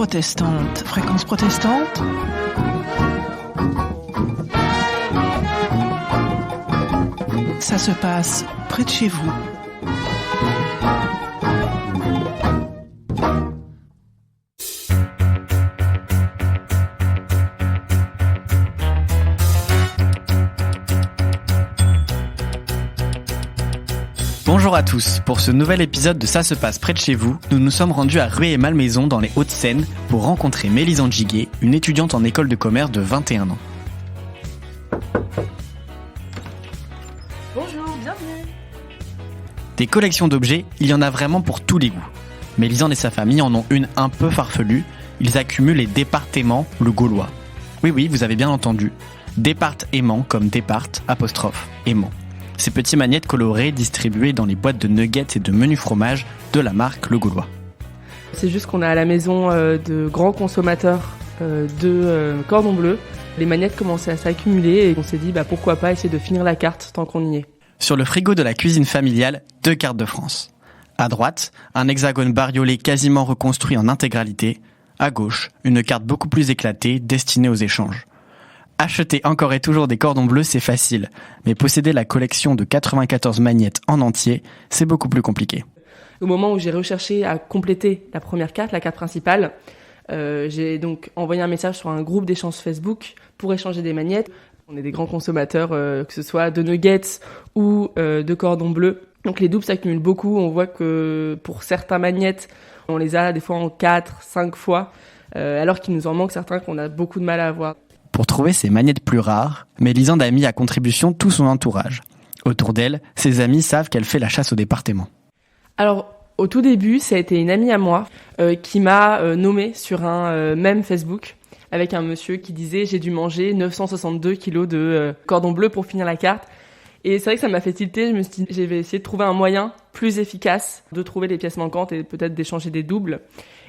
protestante. Fréquence protestante. Ça se passe près de chez vous. Bonjour à tous, pour ce nouvel épisode de Ça se passe près de chez vous, nous nous sommes rendus à Rueil-et-Malmaison dans les Hauts-de-Seine pour rencontrer Mélisande Giguet, une étudiante en école de commerce de 21 ans. Bonjour, bienvenue. Des collections d'objets, il y en a vraiment pour tous les goûts. Mélisande et sa famille en ont une un peu farfelue, ils accumulent les départements le gaulois. Oui, vous avez bien entendu, départ-aimant comme départ, apostrophe, aimant. Ces petits magnettes colorées distribuées dans les boîtes de nuggets et de menus fromage de la marque Le Gaulois. C'est juste qu'on a à la maison de grands consommateurs de cordon bleu. Les magnettes commençaient à s'accumuler et on s'est dit pourquoi pas essayer de finir la carte tant qu'on y est. Sur le frigo de la cuisine familiale, 2 cartes de France. À droite, un hexagone bariolé quasiment reconstruit en intégralité. À gauche, une carte beaucoup plus éclatée destinée aux échanges. Acheter encore et toujours des cordons bleus, c'est facile. Mais posséder la collection de 94 magnettes en entier, c'est beaucoup plus compliqué. Au moment où j'ai recherché à compléter la première carte, la carte principale, j'ai donc envoyé un message sur un groupe d'échange Facebook pour échanger des magnettes. On est des grands consommateurs, que ce soit de nuggets ou de cordons bleus. Donc les doubles s'accumulent beaucoup. On voit que pour certains magnettes, on les a des fois en 4, 5 fois, alors qu'il nous en manque certains qu'on a beaucoup de mal à avoir. Pour trouver ces magnettes plus rares, Mélisande a mis à contribution tout son entourage. Autour d'elle, ses amis savent qu'elle fait la chasse au département. Alors, au tout début, ça a été une amie à moi qui m'a nommée sur un mème Facebook avec un monsieur qui disait « J'ai dû manger 962 kilos de cordon bleu pour finir la carte ». Et c'est vrai que ça m'a fait tilter, je me suis dit, je vais essayer de trouver un moyen plus efficace de trouver les pièces manquantes et peut-être d'échanger des doubles.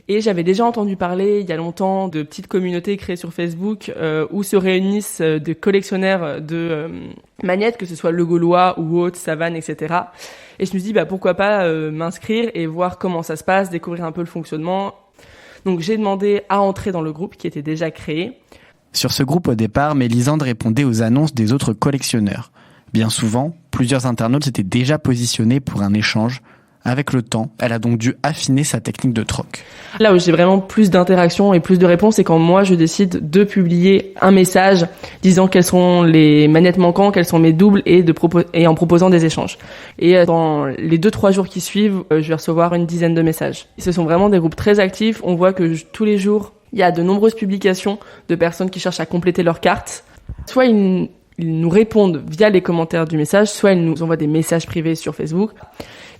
Et j'avais déjà entendu parler il y a longtemps de petites communautés créées sur Facebook où se réunissent des collectionneurs de magnettes, que ce soit Le Gaulois ou Haute, Savane, etc. Et je me suis dit pourquoi pas m'inscrire et voir comment ça se passe, découvrir un peu le fonctionnement. Donc j'ai demandé à entrer dans le groupe qui était déjà créé. Sur ce groupe au départ, Mélisande répondait aux annonces des autres collectionneurs. Bien souvent, plusieurs internautes s'étaient déjà positionnés pour un échange. Avec le temps, elle a donc dû affiner sa technique de troc. Là où j'ai vraiment plus d'interactions et plus de réponses, c'est quand moi je décide de publier un message disant quelles sont les manettes manquantes, quels sont mes doubles et en proposant des échanges. Et dans les 2-3 jours qui suivent, je vais recevoir une dizaine de messages. Ce sont vraiment des groupes très actifs. On voit que tous les jours, il y a de nombreuses publications de personnes qui cherchent à compléter leur carte. Soit ils nous répondent via les commentaires du message, soit ils nous envoient des messages privés sur Facebook.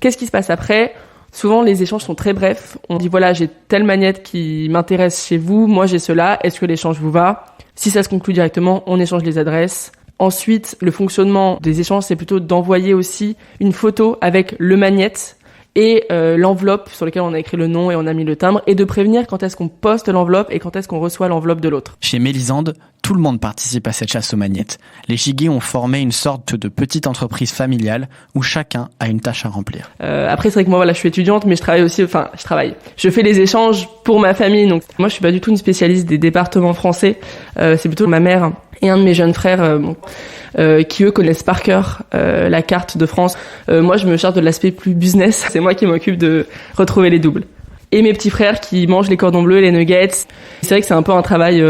Qu'est-ce qui se passe après ? Souvent, les échanges sont très brefs. On dit voilà, j'ai telle magnette qui m'intéresse chez vous, moi j'ai cela, est-ce que l'échange vous va ? Si ça se conclut directement, on échange les adresses. Ensuite, le fonctionnement des échanges, c'est plutôt d'envoyer aussi une photo avec le magnette et l'enveloppe sur laquelle on a écrit le nom et on a mis le timbre, et de prévenir quand est-ce qu'on poste l'enveloppe et quand est-ce qu'on reçoit l'enveloppe de l'autre. Chez Mélisande, tout le monde participe à cette chasse aux magnettes. Les Giguet ont formé une sorte de petite entreprise familiale où chacun a une tâche à remplir. Après, c'est vrai que moi, je suis étudiante, mais je fais les échanges pour ma famille. Donc, moi, je suis pas du tout une spécialiste des départements français. C'est plutôt ma mère et un de mes jeunes frères qui, eux, connaissent par cœur la carte de France. Moi, je me charge de l'aspect plus business. C'est moi qui m'occupe de retrouver les doubles. Et mes petits frères qui mangent les cordons bleus, les nuggets. C'est vrai que c'est un peu un travail,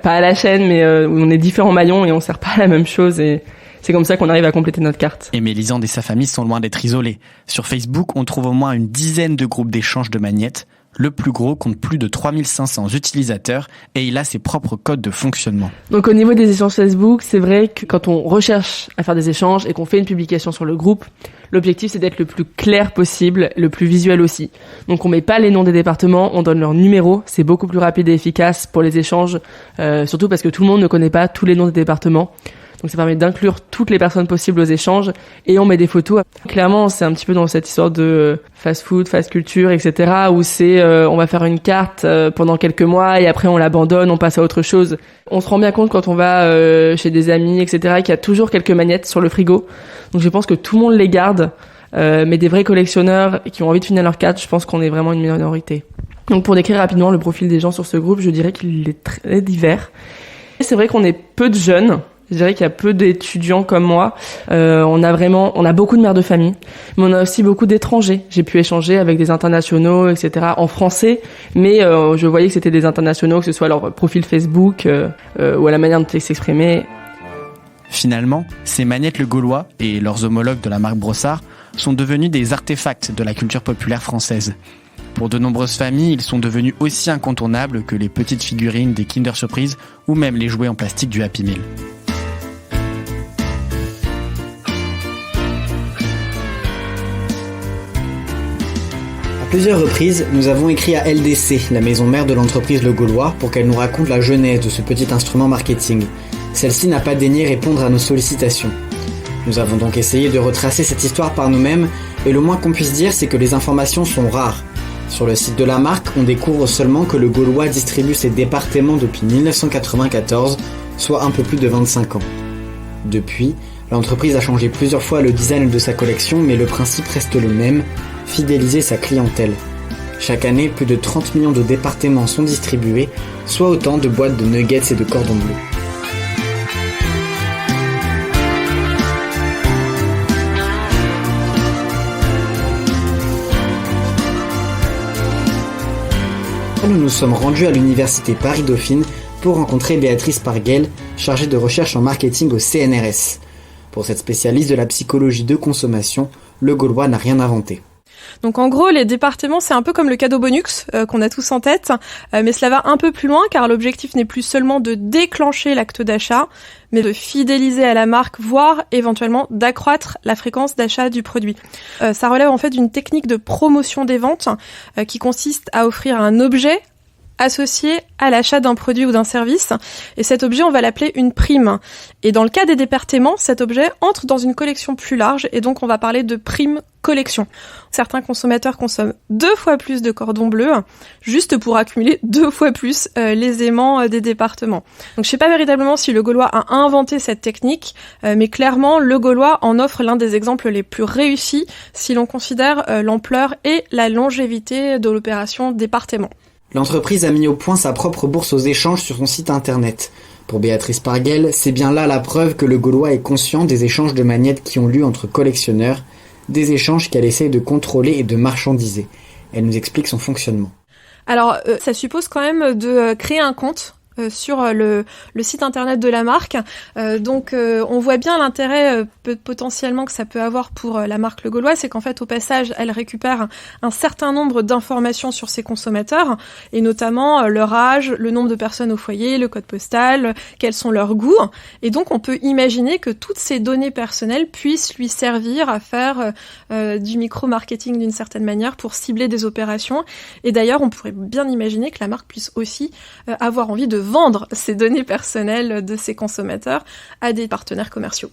pas à la chaîne, mais où on est différents maillons et on sert pas à la même chose. Et c'est comme ça qu'on arrive à compléter notre carte. Et Mélisande et sa famille sont loin d'être isolés. Sur Facebook, on trouve au moins une dizaine de groupes d'échange de magnettes. Le plus gros compte plus de 3500 utilisateurs et il a ses propres codes de fonctionnement. Donc au niveau des échanges Facebook, c'est vrai que quand on recherche à faire des échanges et qu'on fait une publication sur le groupe, l'objectif c'est d'être le plus clair possible, le plus visuel aussi. Donc on met pas les noms des départements, on donne leur numéro, c'est beaucoup plus rapide et efficace pour les échanges, surtout parce que tout le monde ne connaît pas tous les noms des départements. Donc ça permet d'inclure toutes les personnes possibles aux échanges et on met des photos. Clairement, c'est un petit peu dans cette histoire de fast food, fast culture, etc. où c'est on va faire une carte pendant quelques mois et après on l'abandonne, on passe à autre chose. On se rend bien compte quand on va chez des amis, etc. qu'il y a toujours quelques magnettes sur le frigo. Donc je pense que tout le monde les garde, mais des vrais collectionneurs qui ont envie de finir leur carte, je pense qu'on est vraiment une minorité. Donc pour décrire rapidement le profil des gens sur ce groupe, je dirais qu'il est très divers. Et c'est vrai qu'on est peu de jeunes. Je dirais qu'il y a peu d'étudiants comme moi. On a beaucoup de mères de famille, mais on a aussi beaucoup d'étrangers. J'ai pu échanger avec des internationaux, etc. en français, mais je voyais que c'était des internationaux, que ce soit leur profil Facebook ou à la manière dont ils s'exprimaient. Finalement, ces magnettes Le Gaulois et leurs homologues de la marque Brossard sont devenus des artefacts de la culture populaire française. Pour de nombreuses familles, ils sont devenus aussi incontournables que les petites figurines des Kinder Surprise ou même les jouets en plastique du Happy Meal. À plusieurs reprises, nous avons écrit à LDC, la maison mère de l'entreprise Le Gaulois, pour qu'elle nous raconte la genèse de ce petit instrument marketing. Celle-ci n'a pas daigné répondre à nos sollicitations. Nous avons donc essayé de retracer cette histoire par nous-mêmes, et le moins qu'on puisse dire, c'est que les informations sont rares. Sur le site de la marque, on découvre seulement que Le Gaulois distribue ses départements depuis 1994, soit un peu plus de 25 ans. Depuis, l'entreprise a changé plusieurs fois le design de sa collection, mais le principe reste le même, fidéliser sa clientèle. Chaque année, plus de 30 millions de départements sont distribués, soit autant de boîtes de nuggets et de cordons bleus. Nous nous sommes rendus à l'université Paris-Dauphine pour rencontrer Béatrice Parguel, chargée de recherche en marketing au CNRS. Pour cette spécialiste de la psychologie de consommation, Le Gaulois n'a rien inventé. Donc en gros, les départements, c'est un peu comme le cadeau bonus qu'on a tous en tête, mais cela va un peu plus loin car l'objectif n'est plus seulement de déclencher l'acte d'achat, mais de fidéliser à la marque, voire éventuellement d'accroître la fréquence d'achat du produit. Ça relève en fait d'une technique de promotion des ventes qui consiste à offrir un objet associé à l'achat d'un produit ou d'un service. Et cet objet, on va l'appeler une prime. Et dans le cas des départements, cet objet entre dans une collection plus large et donc on va parler de prime collection. Certains consommateurs consomment 2 fois plus de cordons bleus juste pour accumuler 2 fois plus les aimants des départements. Donc je sais pas véritablement si Le Gaulois a inventé cette technique, mais clairement Le Gaulois en offre l'un des exemples les plus réussis si l'on considère l'ampleur et la longévité de l'opération département. L'entreprise a mis au point sa propre bourse aux échanges sur son site internet. Pour Béatrice Parguel, c'est bien là la preuve que Le Gaulois est conscient des échanges de magnettes qui ont lieu entre collectionneurs, des échanges qu'elle essaye de contrôler et de marchandiser. Elle nous explique son fonctionnement. Alors, ça suppose quand même de créer un compte sur le site internet de la marque. Donc on voit bien l'intérêt potentiellement que ça peut avoir pour la marque Le Gaulois, c'est qu'en fait au passage elle récupère un certain nombre d'informations sur ses consommateurs et notamment leur âge, le nombre de personnes au foyer, le code postal, quels sont leurs goûts, et donc on peut imaginer que toutes ces données personnelles puissent lui servir à faire du micro-marketing d'une certaine manière pour cibler des opérations. Et d'ailleurs on pourrait bien imaginer que la marque puisse aussi avoir envie de vendre ces données personnelles de ses consommateurs à des partenaires commerciaux.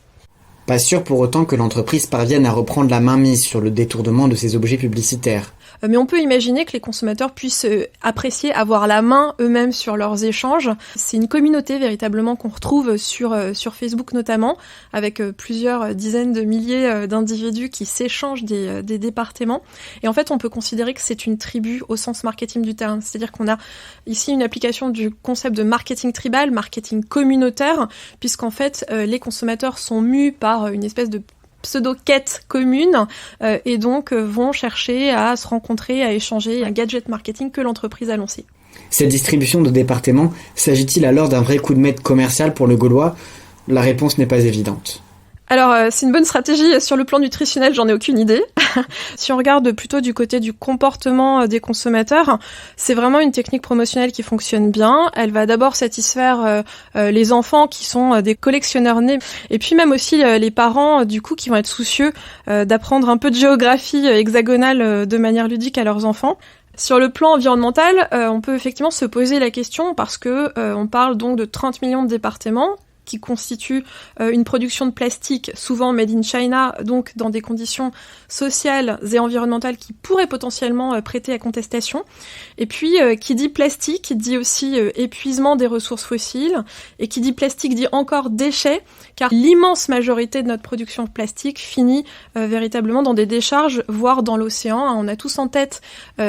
Pas sûr pour autant que l'entreprise parvienne à reprendre la mainmise sur le détournement de ces objets publicitaires. Mais on peut imaginer que les consommateurs puissent apprécier avoir la main eux-mêmes sur leurs échanges. C'est une communauté véritablement qu'on retrouve sur Facebook notamment, avec plusieurs dizaines de milliers d'individus qui s'échangent des départements. Et en fait, on peut considérer que c'est une tribu au sens marketing du terme. C'est-à-dire qu'on a ici une application du concept de marketing tribal, marketing communautaire, puisqu'en fait, les consommateurs sont mus par une espèce de pseudo-quête commune et donc vont chercher à se rencontrer, à échanger un gadget marketing que l'entreprise a lancé. Cette distribution de départements, s'agit-il alors d'un vrai coup de maître commercial pour Le Gaulois ? La réponse n'est pas évidente. Alors, c'est une bonne stratégie. Sur le plan nutritionnel, j'en ai aucune idée. Si on regarde plutôt du côté du comportement des consommateurs, c'est vraiment une technique promotionnelle qui fonctionne bien. Elle va d'abord satisfaire les enfants qui sont des collectionneurs nés, et puis même aussi les parents, du coup, qui vont être soucieux d'apprendre un peu de géographie hexagonale de manière ludique à leurs enfants. Sur le plan environnemental, on peut effectivement se poser la question parce que on parle donc de 30 millions de départements. qui constitue une production de plastique souvent made in China, donc dans des conditions sociales et environnementales qui pourraient potentiellement prêter à contestation. Et puis, qui dit plastique dit aussi épuisement des ressources fossiles, et qui dit plastique dit encore déchets, car l'immense majorité de notre production de plastique finit véritablement dans des décharges, voire dans l'océan. On a tous en tête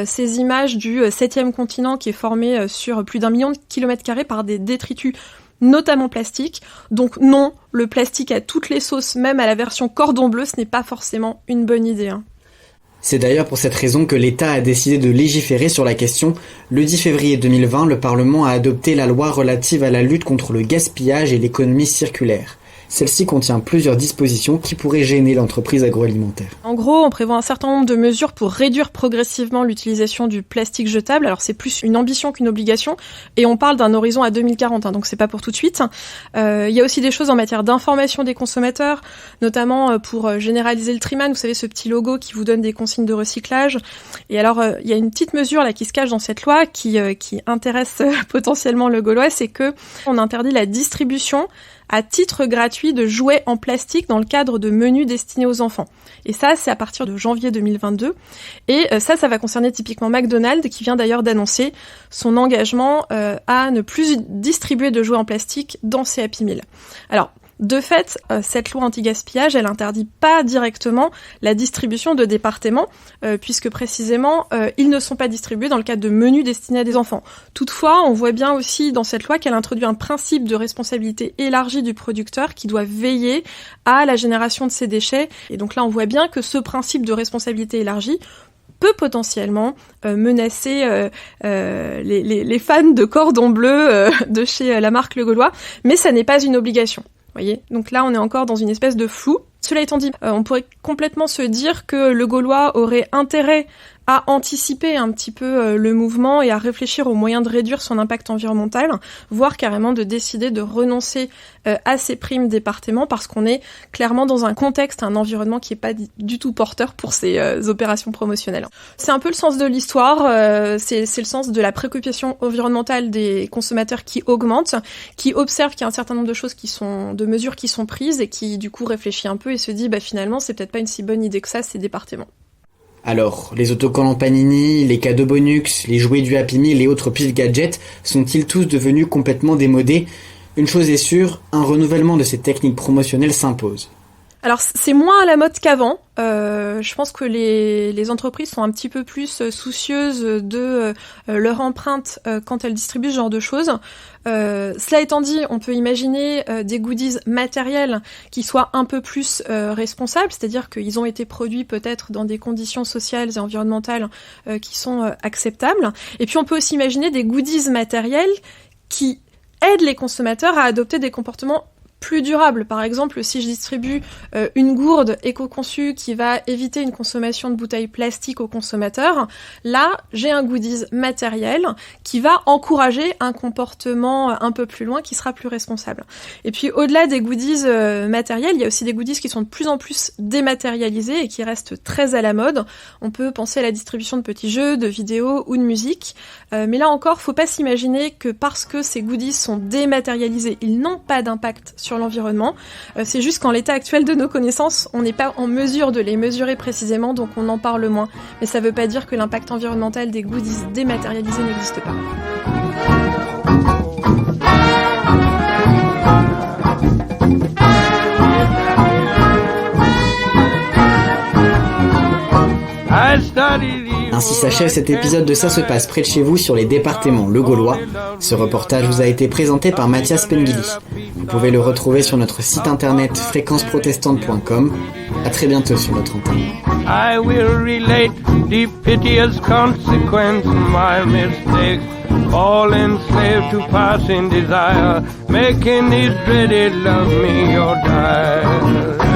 ces images du 7e continent qui est formé sur plus d'1 million de kilomètres carrés par des détritus, notamment plastiques. Donc non, le plastique à toutes les sauces, même à la version cordon bleu, ce n'est pas forcément une bonne idée. C'est d'ailleurs pour cette raison que l'État a décidé de légiférer sur la question. Le 10 février 2020, le Parlement a adopté la loi relative à la lutte contre le gaspillage et l'économie circulaire. Celle-ci contient plusieurs dispositions qui pourraient gêner l'entreprise agroalimentaire. En gros, on prévoit un certain nombre de mesures pour réduire progressivement l'utilisation du plastique jetable. Alors c'est plus une ambition qu'une obligation, et on parle d'un horizon à 2040, donc c'est pas pour tout de suite. Il y a aussi des choses en matière d'information des consommateurs, notamment pour généraliser le Triman, vous savez, ce petit logo qui vous donne des consignes de recyclage. Et alors, il y a une petite mesure là qui se cache dans cette loi qui intéresse potentiellement le Gaulois, c'est que on interdit la distribution à titre gratuit de jouets en plastique dans le cadre de menus destinés aux enfants. Et ça, c'est à partir de janvier 2022. Et ça va concerner typiquement McDonald's, qui vient d'ailleurs d'annoncer son engagement à ne plus distribuer de jouets en plastique dans ses Happy Meal. Alors, de fait, cette loi anti-gaspillage, elle interdit pas directement la distribution de départements, puisque précisément, ils ne sont pas distribués dans le cadre de menus destinés à des enfants. Toutefois, on voit bien aussi dans cette loi qu'elle introduit un principe de responsabilité élargie du producteur qui doit veiller à la génération de ces déchets. Et donc là, on voit bien que ce principe de responsabilité élargie peut potentiellement menacer les fans de cordon bleu de chez la marque Le Gaulois, mais ça n'est pas une obligation. Voyez, donc là on est encore dans une espèce de flou. Cela étant dit, on pourrait complètement se dire que le Gaulois aurait intérêt à anticiper un petit peu le mouvement et à réfléchir aux moyens de réduire son impact environnemental, voire carrément de décider de renoncer à ces primes départements, parce qu'on est clairement dans un contexte, un environnement qui est pas du tout porteur pour ces opérations promotionnelles. C'est un peu le sens de l'histoire, c'est le sens de la préoccupation environnementale des consommateurs qui augmente, qui observent qu'il y a un certain nombre de mesures qui sont prises et qui du coup réfléchit un peu et se dit finalement c'est peut-être pas une si bonne idée que ça, ces départements. Alors, les autocollants Panini, les cadeaux Bonux, les jouets du Happy Meal et autres piles gadgets sont-ils tous devenus complètement démodés ? Une chose est sûre, un renouvellement de ces techniques promotionnelles s'impose. Alors c'est moins à la mode qu'avant. Je pense que les entreprises sont un petit peu plus soucieuses de leur empreinte quand elles distribuent ce genre de choses. Cela étant dit, on peut imaginer des goodies matériels qui soient un peu plus responsables, c'est-à-dire qu'ils ont été produits peut-être dans des conditions sociales et environnementales qui sont acceptables. Et puis on peut aussi imaginer des goodies matériels qui aident les consommateurs à adopter des comportements plus durable. Par exemple, si je distribue une gourde éco-conçue qui va éviter une consommation de bouteilles plastiques aux consommateurs, là, j'ai un goodies matériel qui va encourager un comportement un peu plus loin qui sera plus responsable. Et puis, au-delà des goodies matériels, il y a aussi des goodies qui sont de plus en plus dématérialisés et qui restent très à la mode. On peut penser à la distribution de petits jeux, de vidéos ou de musique. Mais là encore, faut pas s'imaginer que parce que ces goodies sont dématérialisés, ils n'ont pas d'impact sur l'environnement. C'est juste qu'en l'état actuel de nos connaissances, on n'est pas en mesure de les mesurer précisément, donc on en parle moins. Mais ça veut pas dire que l'impact environnemental des goodies dématérialisés n'existe pas. Ainsi s'achève cet épisode de Ça se passe près de chez vous sur les départements Le Gaulois. Ce reportage vous a été présenté par Mathias Pengili. Vous pouvez le retrouver sur notre site internet fréquenceprotestante.com. À très bientôt sur notre antenne. I will relate the piteous consequence of my mistakes. All enslaved to passing desire, making it dreaded love me or die.